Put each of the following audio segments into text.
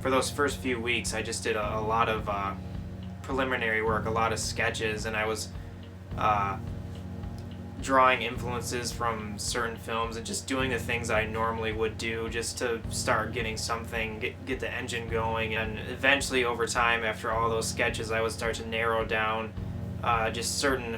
For those first few weeks, I just did a lot of preliminary work, a lot of sketches, and I was uh, drawing influences from certain films and just doing the things I normally would do just to start getting something, get the engine going. And eventually, over time, after all those sketches, I would start to narrow down just certain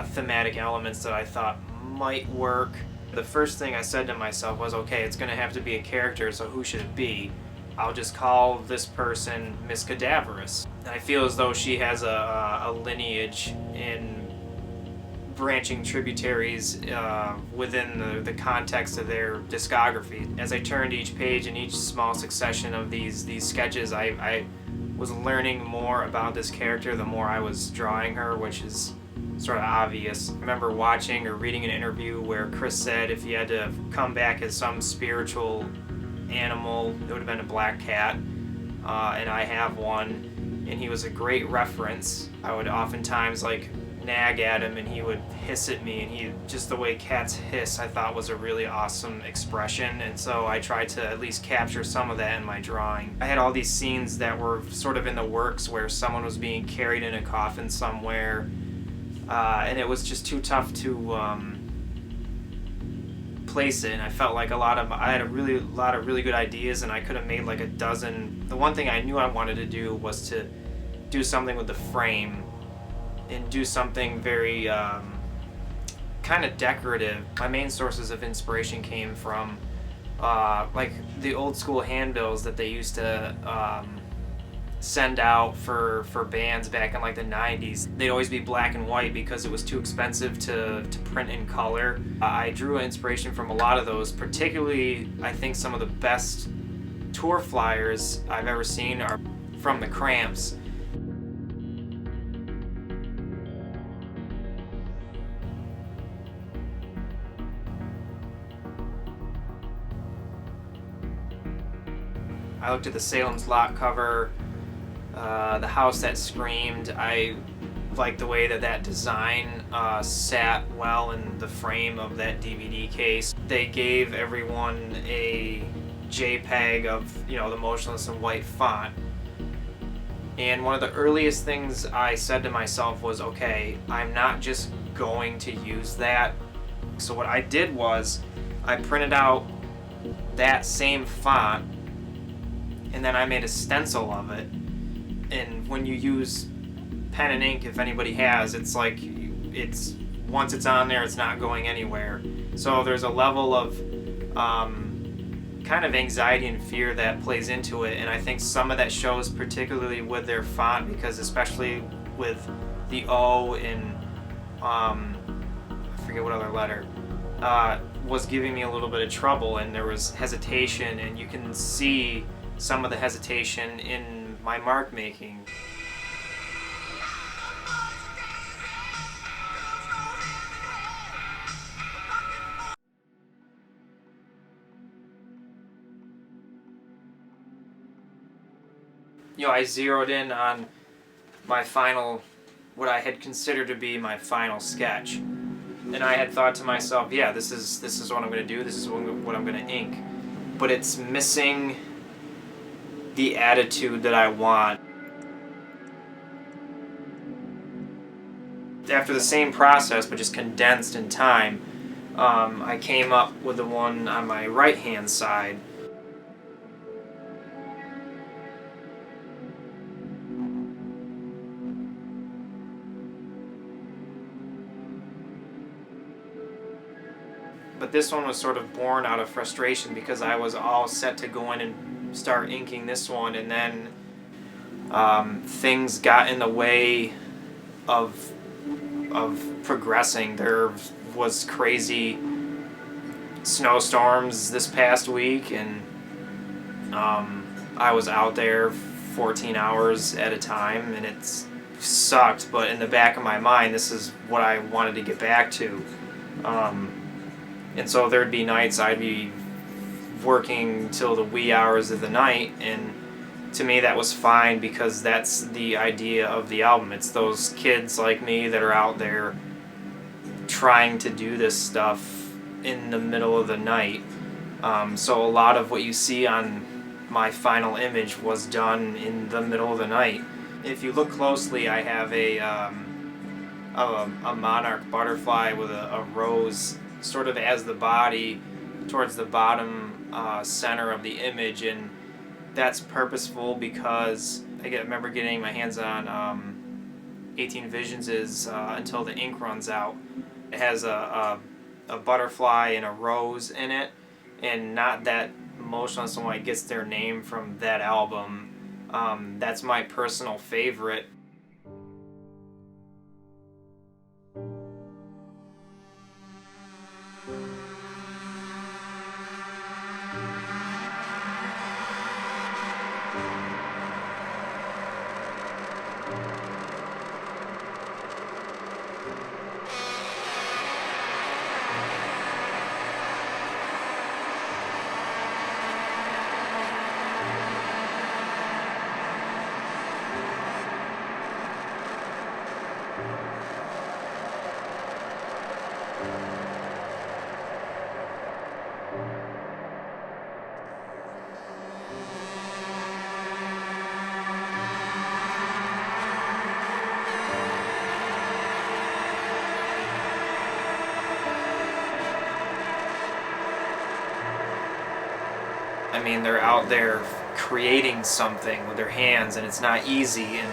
thematic elements that I thought might work. The first thing I said to myself was, okay, it's going to have to be a character, so who should it be? I'll just call this person Miss Cadaverous. And I feel as though she has a lineage in branching tributaries within the context of their discography. As I turned each page in each small succession of these sketches, I was learning more about this character the more I was drawing her, which is sort of obvious. I remember watching or reading an interview where Chris said if he had to come back as some spiritual animal, it would have been a black cat, and I have one, and he was a great reference. I would oftentimes nag at him and he would hiss at me, and he just the way cats hiss I thought was a really awesome expression, and so I tried to at least capture some of that in my drawing. I had all these scenes that were sort of in the works where someone was being carried in a coffin somewhere, and it was just too tough to place it, and I felt like I had a lot of really good ideas, and I could have made like a dozen. The one thing I knew I wanted to do was to do something with the frame and do something very kind of decorative. My main sources of inspiration came from like the old school handbills that they used to send out for bands back in like the 90s. They'd always be black and white because it was too expensive to print in color. I drew inspiration from a lot of those, particularly I think some of the best tour flyers I've ever seen are from the Cramps. I looked at the Salem's Lot cover, The House That Screamed. I liked the way that design sat well in the frame of that DVD case. They gave everyone a JPEG of, the Motionless in white font. And one of the earliest things I said to myself was, okay, I'm not just going to use that. So what I did was I printed out that same font, and then I made a stencil of it. And when you use pen and ink, if anybody has, it's like once it's on there, it's not going anywhere. So there's a level of kind of anxiety and fear that plays into it, and I think some of that shows particularly with their font, because especially with the O in I forget what other letter was giving me a little bit of trouble, and there was hesitation, and you can see some of the hesitation in my mark making. I zeroed in on my final, what I had considered to be my final sketch, and I had thought to myself, yeah, this is what I'm going to do, this is what I'm going to ink, but it's missing the attitude that I want. After the same process, but just condensed in time, I came up with the one on my right-hand side. But this one was sort of born out of frustration because I was all set to go in and start inking this one, and then things got in the way of progressing. There was crazy snowstorms this past week, and I was out there 14 hours at a time, and it sucked, but in the back of my mind, this is what I wanted to get back to. And so there'd be nights I'd be working till the wee hours of the night, and to me that was fine because that's the idea of the album. It's those kids like me that are out there trying to do this stuff in the middle of the night. So a lot of what you see on my final image was done in the middle of the night. If you look closely, I have a monarch butterfly with a rose sort of as the body towards the bottom center of the image, and that's purposeful because remember getting my hands on 18 Visions is Until the Ink Runs Out. It has a butterfly and a rose in it, and not that Motionless and White gets their name from that album. That's my personal favorite. I mean, they're out there creating something with their hands, and it's not easy, and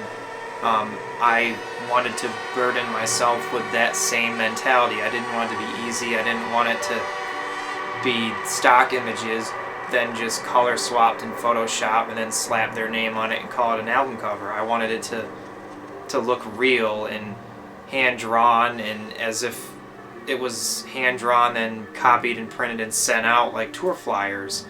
I wanted to burden myself with that same mentality. I didn't want it to be easy. I didn't want it to be stock images, then just color swapped in Photoshop and then slap their name on it and call it an album cover. I wanted it to look real and hand-drawn, and as if it was hand-drawn, then copied and printed and sent out like tour flyers.